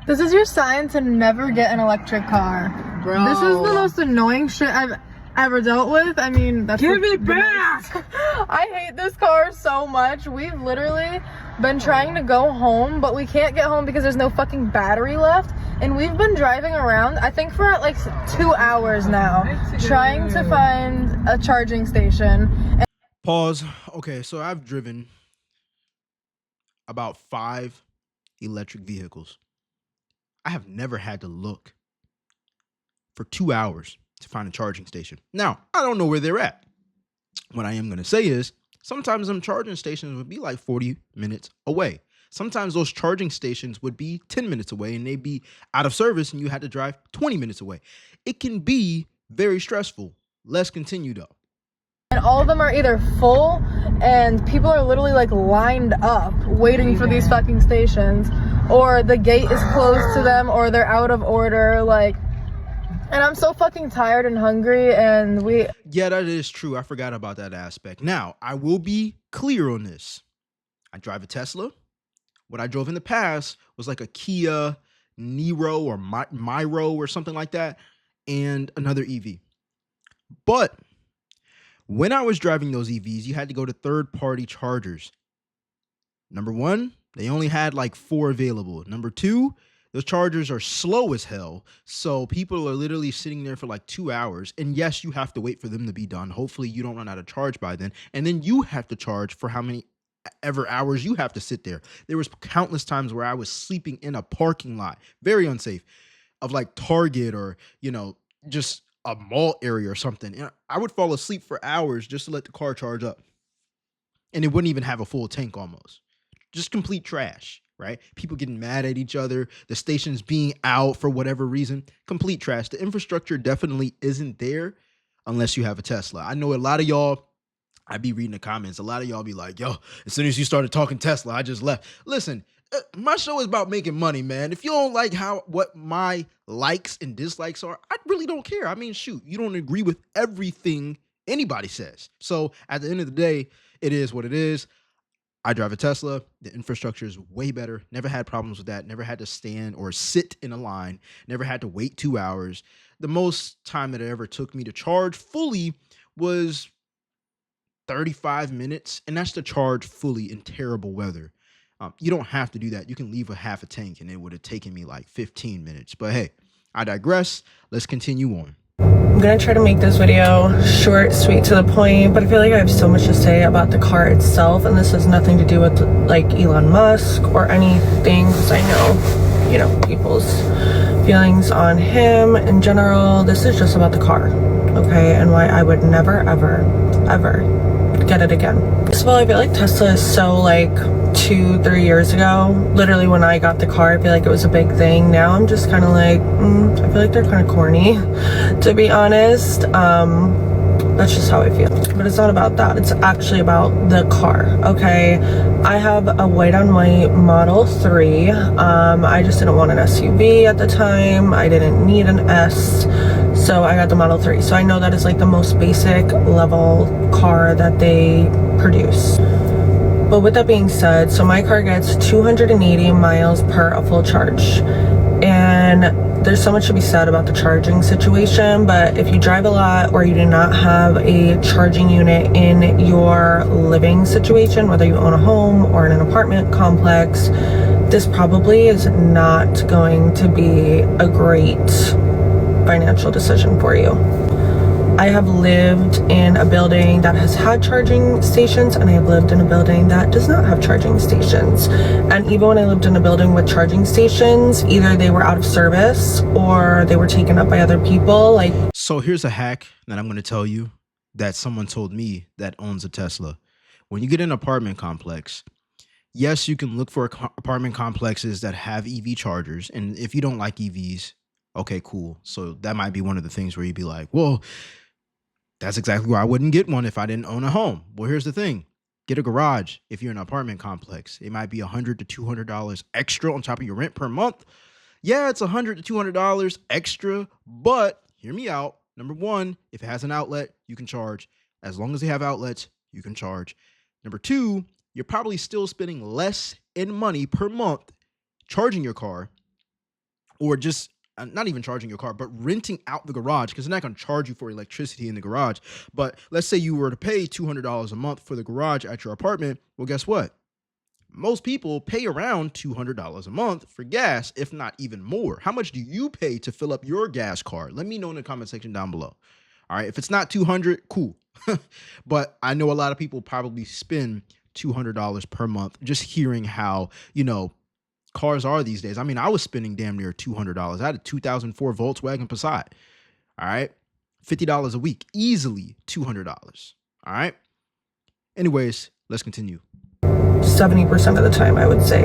This is your sign to never get an electric car. Bro. This is the most annoying shit I've ever dealt with. I mean, that's Give it back! I hate this car so much. We've literally been trying to go home, but we can't get home because there's no fucking battery left. And we've been driving around, I think for like 2 hours now, trying to find a charging station. Pause. Okay, so I've driven about 5 electric vehicles. I have never had to look for 2 hours to find a charging station. Now, I don't know where they're at. What I am going to say is sometimes them charging stations would be like 40 minutes away. Sometimes those charging stations would be 10 minutes away and they'd be out of service and you had to drive 20 minutes away. It can be very stressful. Let's continue though. And all of them are either full and people are literally like lined up waiting for these fucking stations, or the gate is closed to them, or they're out of order. Like, and I'm so fucking tired and hungry, and Yeah, that is true. I forgot about that aspect. Now, I will be clear on this. I drive a Tesla. What I drove in the past was like a Kia Niro or Miro or something like that, and another EV. But when I was driving those EVs, you had to go to third-party chargers. Number one, they only had like 4 available. Number two, those chargers are slow as hell. So people are literally sitting there for like 2 hours. And yes, you have to wait for them to be done. Hopefully you don't run out of charge by then. And then you have to charge for how many ever hours you have to sit there. There was countless times where I was sleeping in a parking lot, very unsafe, of like Target or, you know, just a mall area or something. And I would fall asleep for hours just to let the car charge up. And it wouldn't even have a full tank almost. Just complete trash, right? People getting mad at each other, the stations being out for whatever reason, complete trash. The infrastructure definitely isn't there unless you have a Tesla. I know a lot of y'all, I be reading the comments, a lot of y'all be like, yo, as soon as you started talking Tesla, I just left. Listen, my show is about making money, man. If you don't like what my likes and dislikes are, I really don't care. I mean, shoot, you don't agree with everything anybody says. So at the end of the day, it is what it is. I drive a Tesla. The infrastructure is way better. Never had problems with that. Never had to stand or sit in a line. Never had to wait 2 hours. The most time that it ever took me to charge fully was 35 minutes. And that's to charge fully in terrible weather. You don't have to do that. You can leave a half a tank and it would have taken me like 15 minutes. But hey, I digress. Let's continue on. I'm gonna try to make this video short, sweet, to the point, but I feel like I have so much to say about the car itself, and this has nothing to do with like Elon Musk or anything, because I know, you know, people's feelings on him in general. This is just about the car, okay, and why I would never, ever, ever get it again. First of all, I feel like Tesla is so like 2-3 years ago, literally when I got the car, I feel like it was a big thing. Now I'm just kind of like, I feel like they're kind of corny, to be honest. That's just how I feel. But it's not about that. It's actually about the car, okay? I have a white on white Model 3. I just didn't want an SUV at the time. I didn't need an S, so I got the Model 3. So I know that is like the most basic level car that they produce. But with that being said, so my car gets 280 miles per a full charge. And there's so much to be said about the charging situation, but if you drive a lot or you do not have a charging unit in your living situation, whether you own a home or in an apartment complex, this probably is not going to be a great financial decision for you. I have lived in a building that has had charging stations, and I have lived in a building that does not have charging stations. And even when I lived in a building with charging stations, either they were out of service or they were taken up by other people. So here's a hack that I'm going to tell you that someone told me that owns a Tesla. When you get an apartment complex, yes, you can look for apartment complexes that have EV chargers. And if you don't like EVs, okay, cool. So that might be one of the things where you'd be like, well, that's exactly why I wouldn't get one if I didn't own a home. Well, here's the thing. Get a garage if you're in an apartment complex. It might be $100 to $200 extra on top of your rent per month. Yeah, it's $100 to $200 extra, but hear me out. Number one, if it has an outlet, you can charge. As long as they have outlets, you can charge. Number two, you're probably still spending less in money per month charging your car or just not even charging your car, but renting out the garage, because they're not going to charge you for electricity in the garage. But let's say you were to pay $200 a month for the garage at your apartment. Well, guess what? Most people pay around $200 a month for gas, if not even more. How much do you pay to fill up your gas card? Let me know in the comment section down below. All right. If it's not 200, cool. But I know a lot of people probably spend $200 per month just hearing how, cars are these days. I mean, I was spending damn near $200. I had a 2004 Volkswagen Passat. All right. $50 a week, easily $200. All right. Anyways, let's continue. 70% of the time, I would say.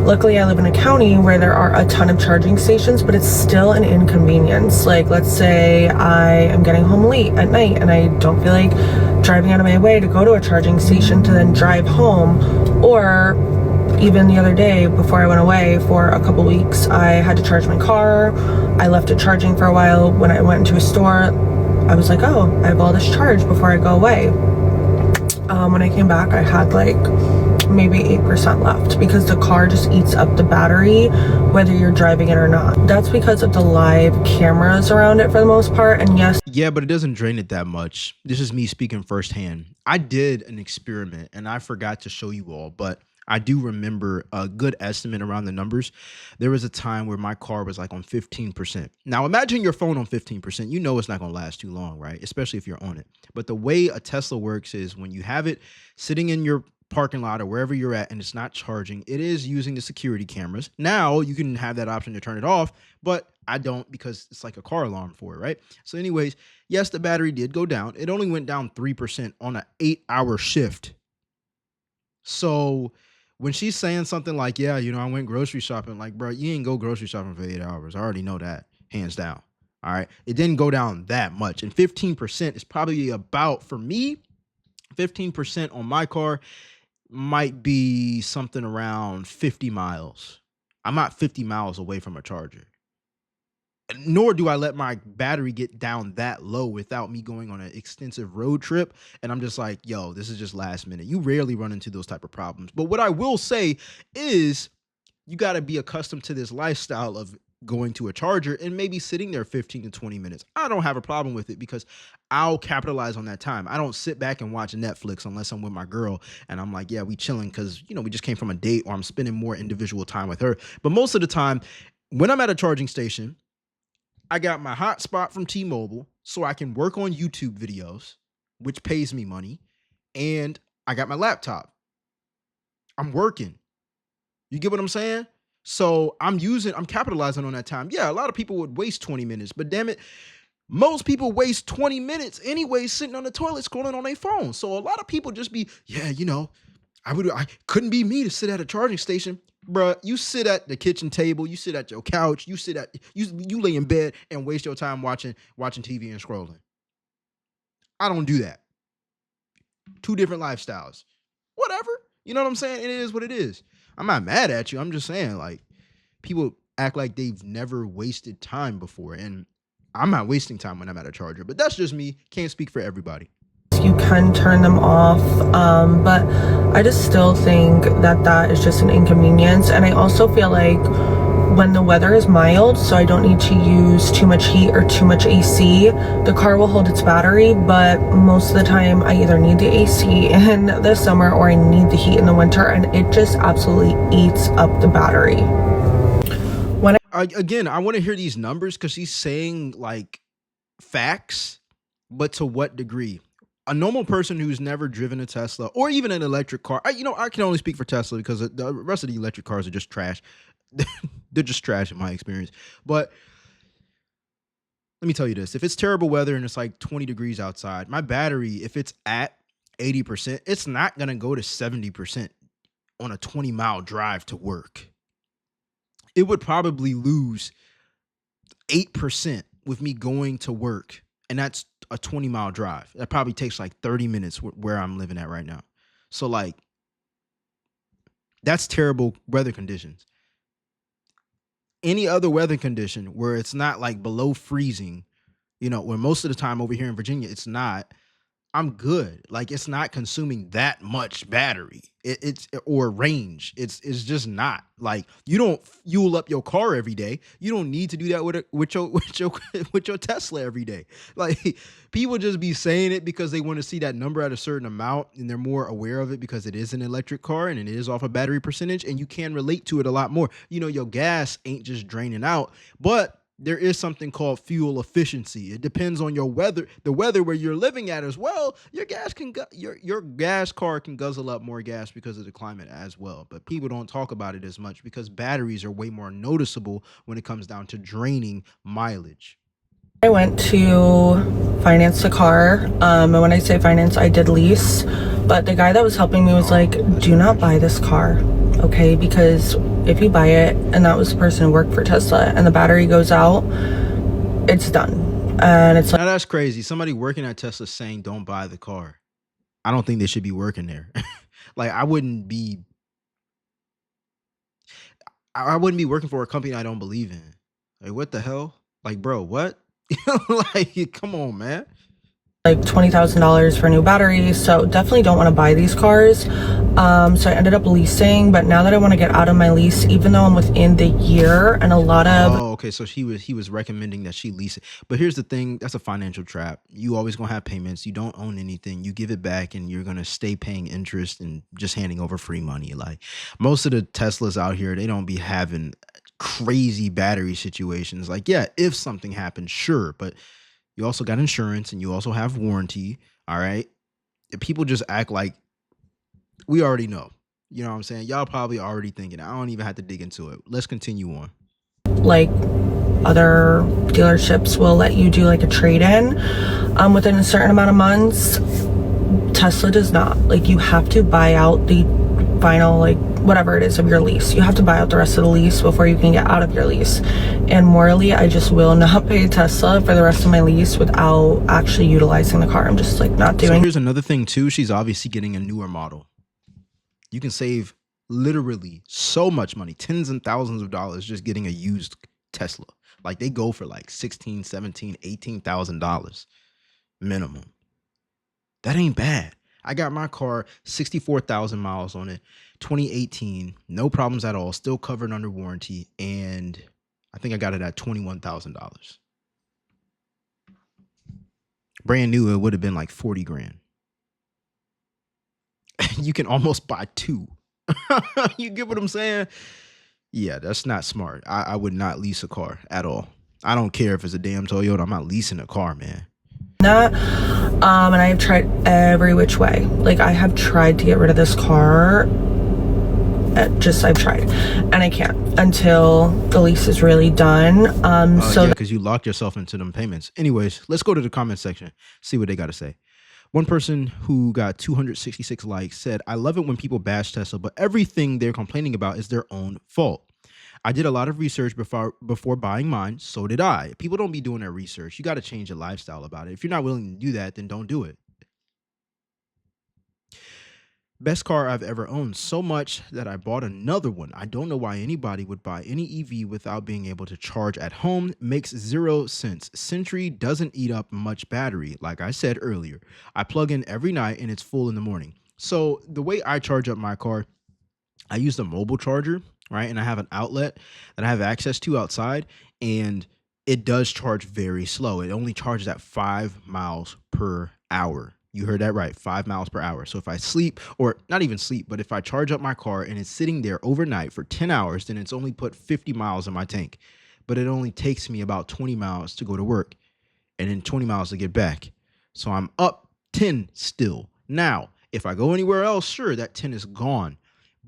Luckily, I live in a county where there are a ton of charging stations, but it's still an inconvenience. Like, let's say I am getting home late at night and I don't feel like driving out of my way to go to a charging station to then drive home. Or even the other day, before I went away for a couple weeks, I had to charge my car. I left it charging for a while. When I went into a store, I was like, oh, I have all this charge before I go away. When I came back, I had like maybe 8% left because the car just eats up the battery whether you're driving it or not. That's because of the live cameras around it for the most part. And yes, yeah, but it doesn't drain it that much. This is me speaking firsthand. I did an experiment and I forgot to show you all, but I do remember a good estimate around the numbers. There was a time where my car was like on 15%. Now imagine your phone on 15%. You know it's not going to last too long, right? Especially if you're on it. But the way a Tesla works is when you have it sitting in your parking lot or wherever you're at and it's not charging, it is using the security cameras. Now you can have that option to turn it off, but I don't, because it's like a car alarm for it, right? So anyways, yes, the battery did go down. It only went down 3% on an 8-hour shift. So when she's saying something like, yeah, I went grocery shopping, like, bro, you ain't go grocery shopping for 8 hours. I already know that, hands down. All right. It didn't go down that much. And 15% is probably about, for me, 15% on my car might be something around 50 miles. I'm not 50 miles away from a charger. Nor do I let my battery get down that low without me going on an extensive road trip. And I'm just like, yo, this is just last minute. You rarely run into those type of problems. But what I will say is you got to be accustomed to this lifestyle of going to a charger and maybe sitting there 15 to 20 minutes. I don't have a problem with it because I'll capitalize on that time. I don't sit back and watch Netflix unless I'm with my girl and I'm like, yeah, we chilling because, we just came from a date, or I'm spending more individual time with her. But most of the time when I'm at a charging station, I got my hotspot from T-Mobile so I can work on YouTube videos, which pays me money. And I got my laptop. I'm working. You get what I'm saying? So I'm capitalizing on that time. Yeah, a lot of people would waste 20 minutes, but damn it, most people waste 20 minutes anyway sitting on the toilet scrolling on their phone. So a lot of people just be, I couldn't be me to sit at a charging station. Bruh, you sit at the kitchen table, you sit at your couch, you lay in bed and waste your time watching TV and scrolling. I don't do that. Two different lifestyles. Whatever. You know what I'm saying? It is what it is. I'm not mad at you. I'm just saying, like, people act like they've never wasted time before. And I'm not wasting time when I'm at a charger. But that's just me. Can't speak for everybody. You can turn them off, but I just still think that is just an inconvenience. And I also feel like when the weather is mild, so I don't need to use too much heat or too much AC, the car will hold its battery. But most of the time I either need the AC in the summer or I need the heat in the winter, and it just absolutely eats up the battery. I want to hear these numbers because he's saying like facts, but to what degree? A normal person who's never driven a Tesla or even an electric car, I can only speak for Tesla because the rest of the electric cars are just trash. They're just trash in my experience. But let me tell you this. If it's terrible weather and it's like 20 degrees outside, my battery, if it's at 80%, it's not going to go to 70% on a 20-mile drive to work. It would probably lose 8% with me going to work. And that's a 20-mile drive. That probably takes like 30 minutes where I'm living at right now. So like, that's terrible weather conditions. Any other weather condition where it's not like below freezing, where most of the time over here in Virginia, it's not, I'm good. Like it's not consuming that much battery. It's or range. It's just not. Like you don't fuel up your car every day. You don't need to do that with your with your Tesla every day. Like people just be saying it because they want to see that number at a certain amount and they're more aware of it because it is an electric car and it is off a battery percentage and you can relate to it a lot more. You know, your gas ain't just draining out, but there is something called fuel efficiency. It depends on the weather where you're living at as well. Your your gas car can guzzle up more gas because of the climate as well. But people don't talk about it as much because batteries are way more noticeable when it comes down to draining mileage. I went to finance the car, and when I say finance, I did lease, but the guy that was helping me was like, do not buy this car, okay, because if you buy it, and that was the person who worked for Tesla, and the battery goes out, it's done. And it's like, now that's crazy. Somebody working at Tesla saying don't buy the car. I don't think they should be working there. Like I wouldn't be working for a company I don't believe in. Like what the hell? Like bro, what? Like, come on, man. like $20,000 for a new battery, so definitely don't want to buy these cars. So I ended up leasing, but now that I want to get out of my lease, even though I'm within the year, and a lot of okay, so he was recommending that she lease it. But here's the thing, that's a financial trap. You always gonna have payments. You don't own anything. You give it back and you're gonna stay paying interest and just handing over free money. Like most of the Teslas out here, they don't be having crazy battery situations. Like, yeah, if something happens, sure, but you also got insurance and you also have warranty. All right. People just act like we already know. You know what I'm saying? Y'all probably already thinking. I don't even have to dig into it. Let's continue on. like other dealerships will let you do like a trade-in within a certain amount of months. Tesla does not. Like you have to buy out the final, like whatever it is of your lease. You have to buy out the rest of the lease before you can get out of your lease. And morally, I just will not pay Tesla for the rest of my lease without actually utilizing the car. I'm just like not doing. So here's another thing too. She's obviously getting a newer model. You can save literally so much money, tens and thousands of dollars just getting a used Tesla. Like they go for like $16,000, $17,000, $18,000 minimum. That ain't bad. I got my car 64,000 miles on it, 2018, no problems at all, still covered under warranty, and I think I got it at $21,000. Brand new, it would have been like 40 grand. You can almost buy two. You get what I'm saying? Yeah, that's not smart. I would not lease a car at all. I don't care if it's a damn Toyota. I'm not leasing a car, man. That and I have tried every which way. Like I have tried to get rid of this car. I've tried and I can't until the lease is really done. So yeah, because you locked yourself into them payments. Anyways, let's go to the comment section, see what they got to say. One person who got 266 likes said, I love it when people bash Tesla, but everything they're complaining about is their own fault. I did a lot of research before buying mine. So did I. People don't be doing their research. You got to change your lifestyle about it. If you're not willing to do that, then don't do it. Best car I've ever owned, so much that I bought another one. I don't know why anybody would buy any EV without being able to charge at home. Makes 0 sense. Century doesn't eat up much battery. Like I said earlier, I plug in every night and it's full in the morning. So the way I charge up my car, I use the mobile charger, right? And I have an outlet that I have access to outside, and it does charge very slow. It only charges at 5 miles per hour. You heard that right, 5 miles per hour. So if I sleep, or not even sleep, but if I charge up my car and it's sitting there overnight for 10 hours, then it's only put 50 miles in my tank. But it only takes me about 20 miles to go to work and then 20 miles to get back. So I'm up 10 still. Now, if I go anywhere else, sure, that 10 is gone.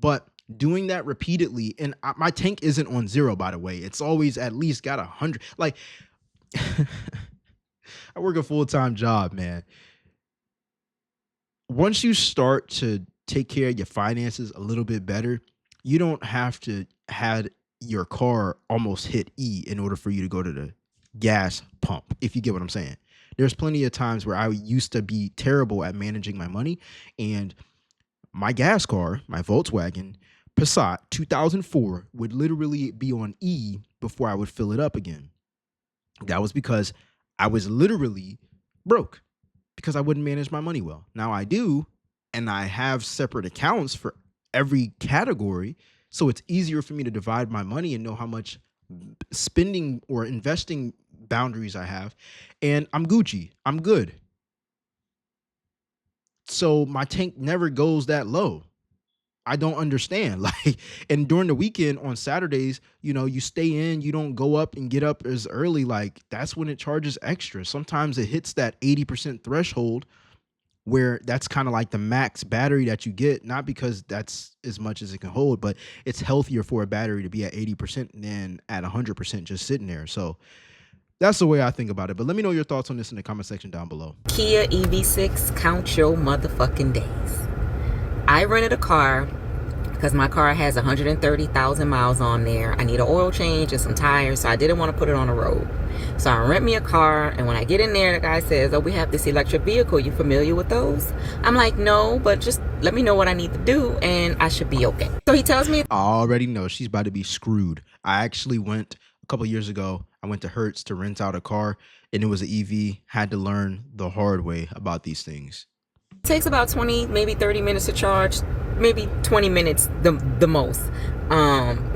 But doing that repeatedly, and my tank isn't on 0, by the way. It's always at least got 100. Like, I work a full-time job, man. Once you start to take care of your finances a little bit better, you don't have to have your car almost hit E in order for you to go to the gas pump, if you get what I'm saying. There's plenty of times where I used to be terrible at managing my money, and my gas car, my Volkswagen Passat 2004, would literally be on E before I would fill it up again. That was because I was literally broke. because I wouldn't manage my money well. Now I do, and I have separate accounts for every category. So it's easier for me to divide my money and know how much spending or investing boundaries I have. And I'm Gucci. I'm good. So my tank never goes that low. I don't understand. Like, and during the weekend on Saturdays, you stay in, you don't go up and get up as early. Like, that's when it charges extra. Sometimes it hits that 80% threshold where that's kind of like the max battery that you get, not because that's as much as it can hold, but it's healthier for a battery to be at 80% than at 100% just sitting there. So that's the way I think about it. But let me know your thoughts on this in the comment section down below. Kia EV6, count your motherfucking days. I rented a car because my car has 130,000 miles on there. I need an oil change and some tires, so I didn't want to put it on the road. So I rent me a car, and when I get in there, the guy says, oh, we have this electric vehicle. You familiar with those? I'm like, no, but just let me know what I need to do, and I should be okay. So he tells me, I already know she's about to be screwed. I actually went a couple years ago. I went to Hertz to rent out a car, and it was an EV. Had to learn the hard way about these things. it takes about 20, maybe 30 minutes to charge, maybe 20 minutes the most.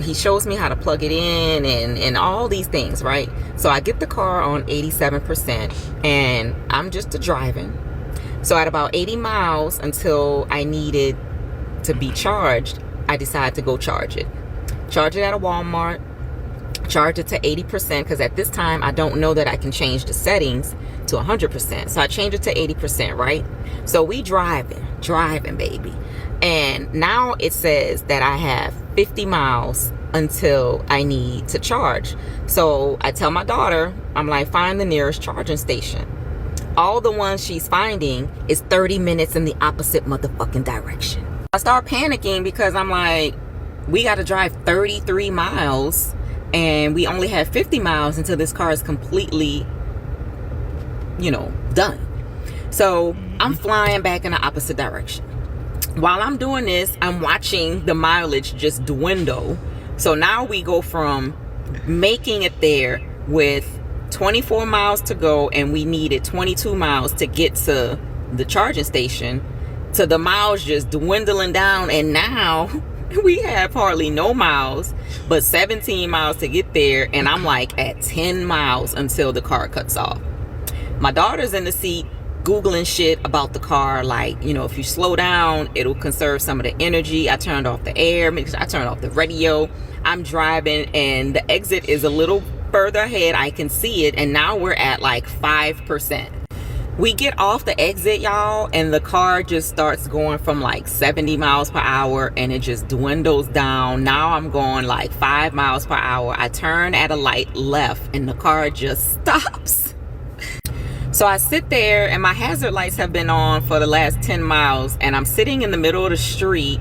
He shows me how to plug it in and all these things, right? So I get the car on 87%, and I'm just driving. So at about 80 miles until I needed to be charged, I decided to go charge it. Charge it at a Walmart, charge it to 80%, because at this time I don't know that I can change the settings to 100%. So I changed it to 80%, right? So we driving, baby. And now it says that I have 50 miles until I need to charge. So I tell my daughter, I'm like, find the nearest charging station. All the ones she's finding is 30 minutes in the opposite motherfucking direction. I start panicking because I'm like, we got to drive 33 miles and we only have 50 miles until this car is completely, done. So I'm flying back in the opposite direction. While I'm doing this, I'm watching the mileage just dwindle. So now we go from making it there with 24 miles to go, and we needed 22 miles to get to the charging station, to the miles just dwindling down, and now we have hardly no miles, but 17 miles to get there, and I'm like at 10 miles until the car cuts off. My daughter's in the seat Googling shit about the car, like, if you slow down, it'll conserve some of the energy. I turned off the air, I turned off the radio. I'm driving, and the exit is a little further ahead. I can see it, and now we're at like 5%. We get off the exit, y'all, and the car just starts going from like 70 miles per hour, and it just dwindles down. Now I'm going like 5 miles per hour. I turn at a light left, and the car just stops. So I sit there, and my hazard lights have been on for the last 10 miles, and I'm sitting in the middle of the street,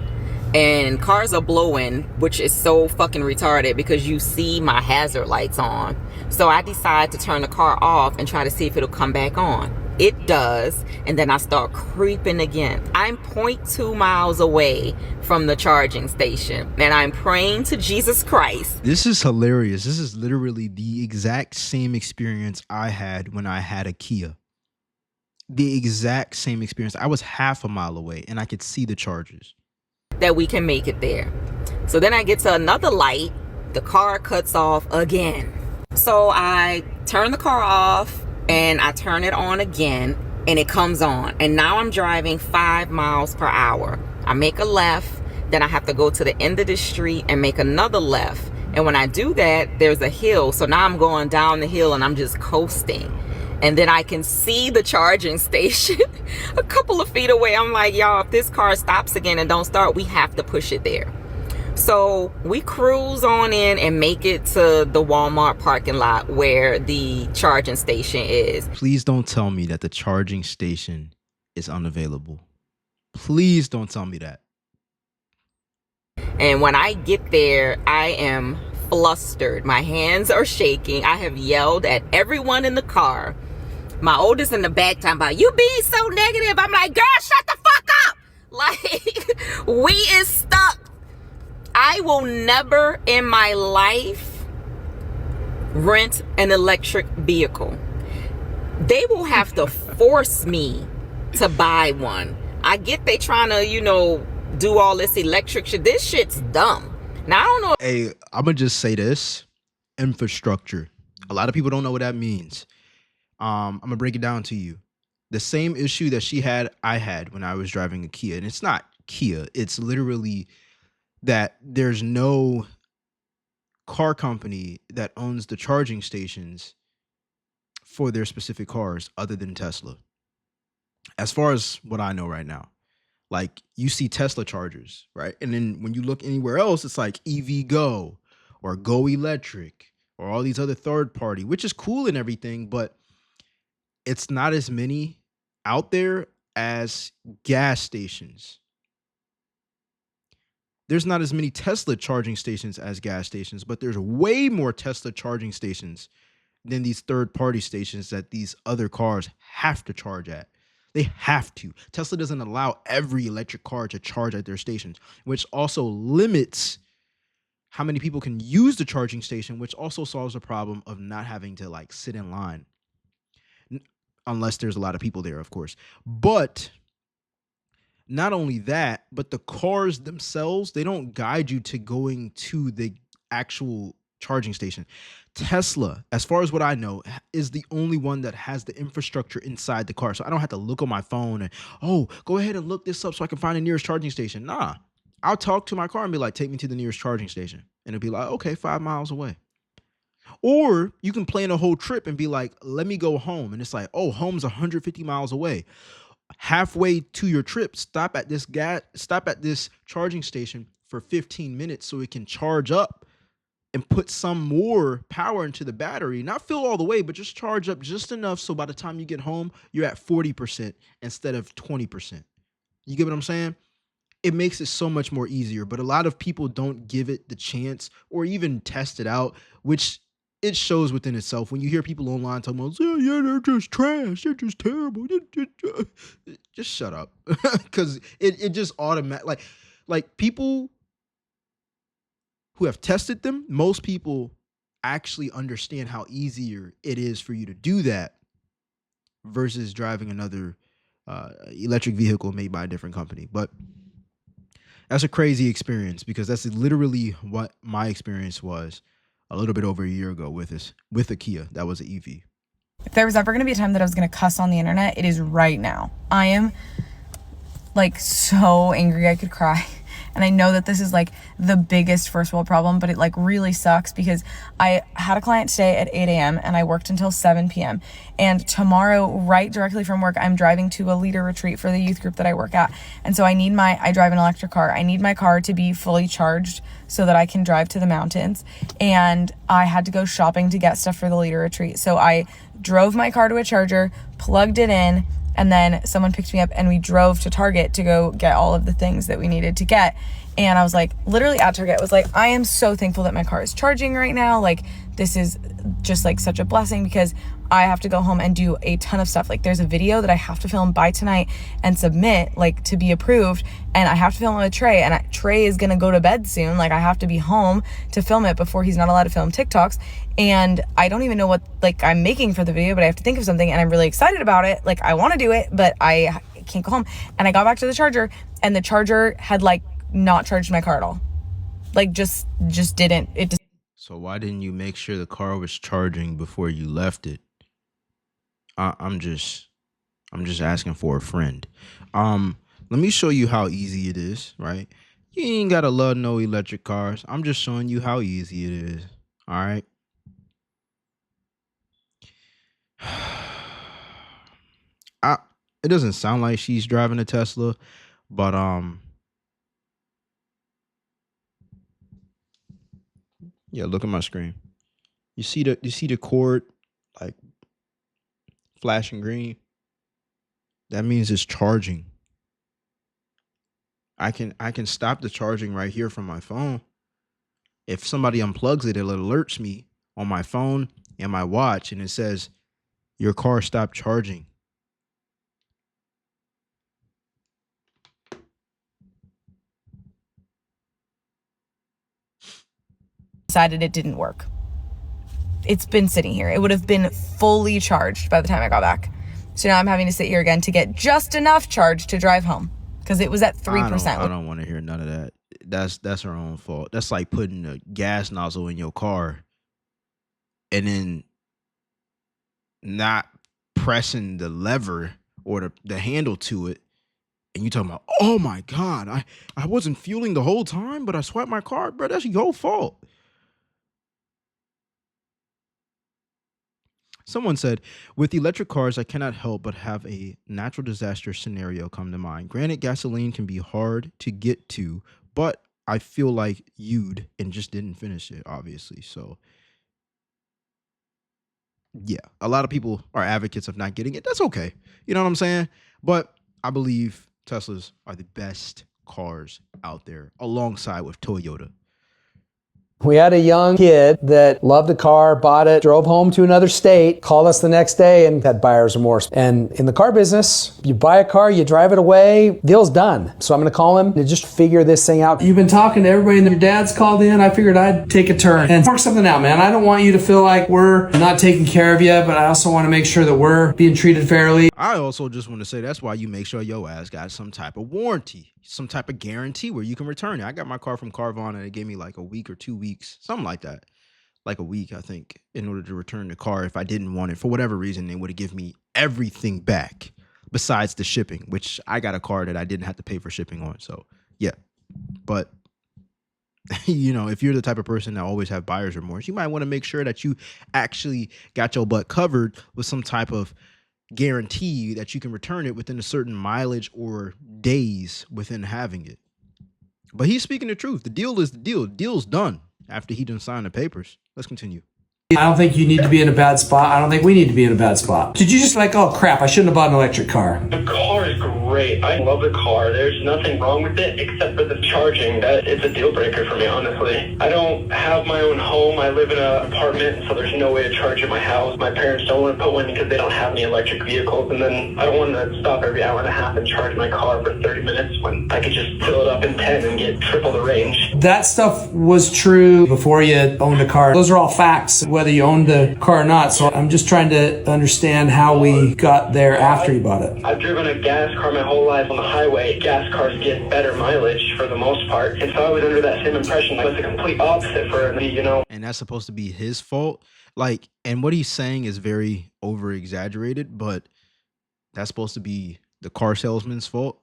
and cars are blowing, which is so fucking retarded because you see my hazard lights on. So I decide to turn the car off and try to see if it'll come back on. It does, and then I start creeping again. I'm 0.2 miles away from the charging station, and I'm praying to Jesus Christ. This is hilarious. This is literally the exact same experience I had when I had a Kia. The exact same experience. I was half a mile away, and I could see the charges. That we can make it there. So then I get to another light. The car cuts off again. So I turn the car off, and I turn it on again, and it comes on. And now I'm driving 5 miles per hour. I make a left, then I have to go to the end of the street and make another left. And when I do that, there's a hill. So now I'm going down the hill, and I'm just coasting. And then I can see the charging station a couple of feet away. I'm like, y'all, if this car stops again and don't start, we have to push it there. So we cruise on in and make it to the Walmart parking lot where the charging station is. Please don't tell me that the charging station is unavailable. Please don't tell me that. And when I get there, I am flustered. My hands are shaking. I have yelled at everyone in the car. My oldest in the back talking about, you being so negative. I'm like, girl, shut the fuck up. Like, we is stuck. I will never in my life rent an electric vehicle. They will have to force me to buy one. I get they trying to, you know, do all this electric shit. This shit's dumb. Now I don't know. Hey, I'm gonna just say this: infrastructure. A lot of people don't know what that means. I'm gonna break it down to you. The same issue that she had, I had when I was driving a Kia, and it's not Kia. It's literally that there's no car company that owns the charging stations for their specific cars other than Tesla. As far as what I know right now, like you see Tesla chargers, right? And then when you look anywhere else, it's like EV Go or Go Electric or all these other third party, which is cool and everything, but it's not as many out there as gas stations. There's not as many Tesla charging stations as gas stations, but there's way more Tesla charging stations than these third-party stations that these other cars have to charge at. They have to. Tesla doesn't allow every electric car to charge at their stations, which also limits how many people can use the charging station, which also solves the problem of not having to like sit in line. Unless there's a lot of people there, of course. But not only that, but the cars themselves, they don't guide you to going to the actual charging station. Tesla, as far as what I know, is the only one that has the infrastructure inside the car. So I don't have to look on my phone and, oh, go ahead and look this up so I can find the nearest charging station. Nah, I'll talk to my car and be like, take me to the nearest charging station. And it'll be like, okay, 5 miles away. Or you can plan a whole trip and be like, let me go home. And it's like, oh, home's 150 miles away. Halfway to your trip, stop at this charging station for 15 minutes so it can charge up and put some more power into the battery. Not fill all the way, but just charge up just enough so by the time you get home, you're at 40% instead of 20%. You get what I'm saying? It makes it so much more easier, but a lot of people don't give it the chance or even test it out, which it shows within itself. When you hear people online talking about, yeah, they're just trash, they're just terrible. Just shut up. Because it just automatic, like people who have tested them, most people actually understand how easier it is for you to do that versus driving another electric vehicle made by a different company. But that's a crazy experience because that's literally what my experience was a little bit over a year ago with a Kia. That was an EV. If there was ever going to be a time that I was going to cuss on the internet, it is right now. I am like so angry I could cry. And I know that this is like the biggest first world problem, but it like really sucks because I had a client today at 8 a.m. and I worked until 7 p.m. And tomorrow, right directly from work, I'm driving to a leader retreat for the youth group that I work at. And so I drive an electric car. I need my car to be fully charged so that I can drive to the mountains. And I had to go shopping to get stuff for the leader retreat. So I drove my car to a charger, plugged it in, and then someone picked me up and we drove to Target to go get all of the things that we needed to get. And I was like, literally at Target, I was like, I am so thankful that my car is charging right now. Like, this is just like such a blessing because I have to go home and do a ton of stuff. Like, there's a video that I have to film by tonight and submit, like, to be approved. And I have to film it with Trey. And Trey is going to go to bed soon. Like, I have to be home to film it before he's not allowed to film TikToks. And I don't even know what, like, I'm making for the video, but I have to think of something. And I'm really excited about it. Like, I want to do it, but I can't go home. And I got back to the charger, and the charger had, like, not charged my car at all. Like, just didn't. It just. So why didn't you make sure the car was charging before you left it? I'm just asking for a friend. Let me show you how easy it is, right? You ain't gotta love no electric cars. I'm just showing you how easy it is. All right. It doesn't sound like she's driving a Tesla, but yeah, look at my screen. You see the cord like flashing green? That means it's charging. I can stop the charging right here from my phone. If somebody unplugs it, it alerts me on my phone and my watch, and it says your car stopped charging. Decided it didn't work. It's been sitting here. It would have been fully charged by the time I got back. So now I'm having to sit here again to get just enough charge to drive home because it was at 3%. I don't want to hear none of that. That's her own fault. That's like putting a gas nozzle in your car and then not pressing the lever or the handle to it. And you talking about, oh my God, I wasn't fueling the whole time, but I swiped my card. Bro, that's your fault. Someone said, with electric cars, I cannot help but have a natural disaster scenario come to mind. Granted, gasoline can be hard to get to, but I feel like you'd and just didn't finish it, obviously. So, yeah, a lot of people are advocates of not getting it. That's okay. You know what I'm saying? But I believe Teslas are the best cars out there alongside with Toyota. We had a young kid that loved a car, bought it, drove home to another state, called us the next day and had buyer's remorse. And in the car business, you buy a car, you drive it away, deal's done. So I'm going to call him to just figure this thing out. You've been talking to everybody and their dad's called in. I figured I'd take a turn and work something out, man. I don't want you to feel like we're not taking care of you, but I also want to make sure that we're being treated fairly. I also just want to say that's why you make sure your ass got some type of warranty, some type of guarantee where you can return it. I got my car from Carvana and it gave me like a week or 2 weeks, something like that. Like a week, I think, in order to return the car. If I didn't want it for whatever reason, they would have given me everything back besides the shipping, which I got a car that I didn't have to pay for shipping on. So yeah, but you know, if you're the type of person that always have buyer's remorse, you might want to make sure that you actually got your butt covered with some type of guarantee that you can return it within a certain mileage or days within having it. But he's speaking the truth. The deal is the deal. Deal's done after he done signed the papers. Let's continue. I don't think you need to be in a bad spot. I don't think we need to be in a bad spot. Did you just like, oh crap, I shouldn't have bought an electric car? The car is great. I love the car. There's nothing wrong with it except for the charging. That is a deal breaker for me, honestly. I don't have my own home. I live in an apartment, so there's no way to charge at my house. My parents don't want to put one because they don't have any electric vehicles. And then I don't want to stop every hour and a half and charge my car for 30 minutes when I could just fill it up in 10 and get triple the range. That stuff was true before you owned a car. Those are all facts, whether you owned the car or not. So I'm just trying to understand how we got there after you bought it. I've driven a gas car my whole life on the highway. Gas cars get better mileage for the most part. And so I was under that same impression. It was the complete opposite for me, you know. And that's supposed to be his fault. Like, and what he's saying is very over exaggerated, but that's supposed to be the car salesman's fault.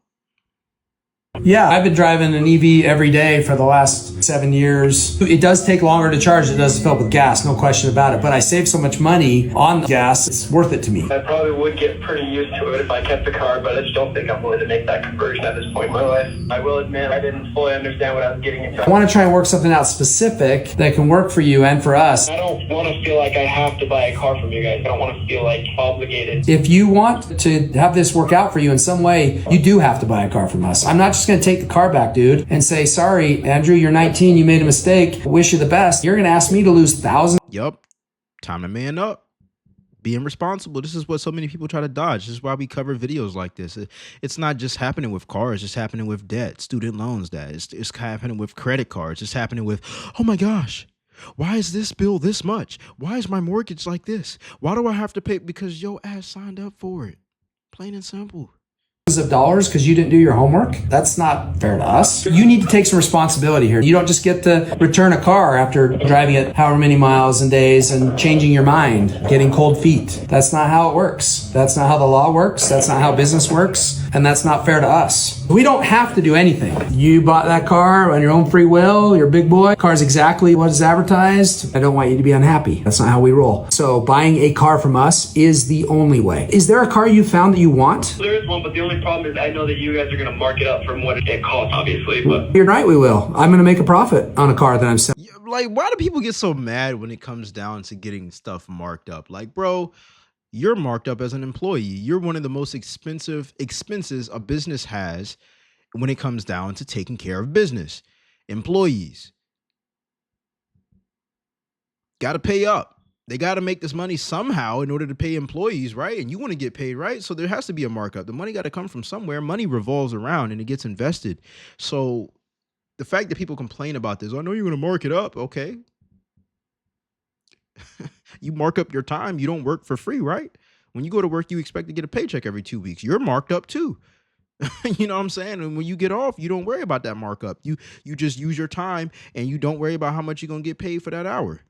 Yeah, I've been driving an EV every day for the last 7 years. It does take longer to charge. It does fill up with gas, no question about it. But I save so much money on gas, it's worth it to me. I probably would get pretty used to it if I kept the car, but I just don't think I'm willing to make that conversion at this point in my life. I will admit I didn't fully understand what I was getting into. I want to try and work something out specific that can work for you and for us. I don't want to feel like I have to buy a car from you guys. I don't want to feel like obligated. If you want to have this work out for you in some way, you do have to buy a car from us. I'm not just going to take the car back, dude, and say, sorry, Andrew, you're 19, you made a mistake, wish you the best. You're going to ask me to lose thousands. Yup. Time to man up. Being responsible. This is what so many people try to dodge. This is why we cover videos like this. It's not just happening with cars. It's happening with debt, student loans, it's happening with credit cards. It's happening with, oh my gosh, why is this bill this much? Why is my mortgage like this? Why do I have to pay? Because your ass signed up for it. Plain and simple. Of dollars because you didn't do your homework. That's not fair to us. You need to take some responsibility here. You don't just get to return a car after driving it however many miles and days and changing your mind, getting cold feet. That's not how it works. That's not how the law works. That's not how business works. And that's not fair to us. We don't have to do anything. You bought that car on your own free will. You're a big boy. Car's exactly what is advertised. I don't want you to be unhappy. That's not how we roll. So buying a car from us is the only way. Is there a car you found that you want? There is one, but the only problem is I know that you guys are going to mark it up from what it costs, obviously. But You're right, we will. I'm going to make a profit on a car that I'm selling. Like, why do people get so mad when it comes down to getting stuff marked up? Like, bro, you're marked up as an employee. You're one of the most expenses a business has when it comes down to taking care of business. Employees got to pay up. They got to make this money somehow in order to pay employees, right? And you want to get paid, right? So there has to be a markup. The money got to come from somewhere. Money revolves around and it gets invested. So the fact that people complain about this, I know you're going to mark it up. Okay. You mark up your time. You don't work for free, right? When you go to work, you expect to get a paycheck every 2 weeks. You're marked up too. You know what I'm saying? And when you get off, you don't worry about that markup. You just use your time and you don't worry about how much you're going to get paid for that hour.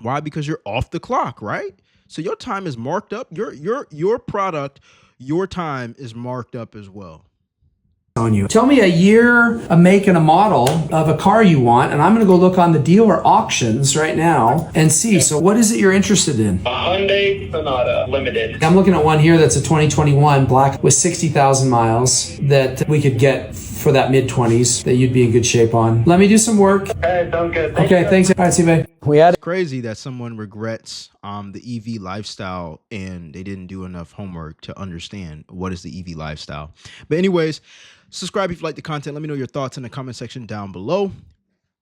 Why? Because you're off the clock, right? So your time is marked up. Your product, your time is marked up as well. On you. Tell me a year, a make, and a model of a car you want, and I'm going to go look on the dealer auctions right now and see. So what is it you're interested in? A Hyundai Sonata Limited. I'm looking at one here that's a 2021 black with 60,000 miles that we could get for that mid-20s that you'd be in good shape on. Let me do some work. Hey, sounds good. Okay, thanks. All right, see you, babe. It's crazy that someone regrets the EV lifestyle and they didn't do enough homework to understand what is the EV lifestyle. But anyways, subscribe if you like the content. Let me know your thoughts in the comment section down below.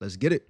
Let's get it.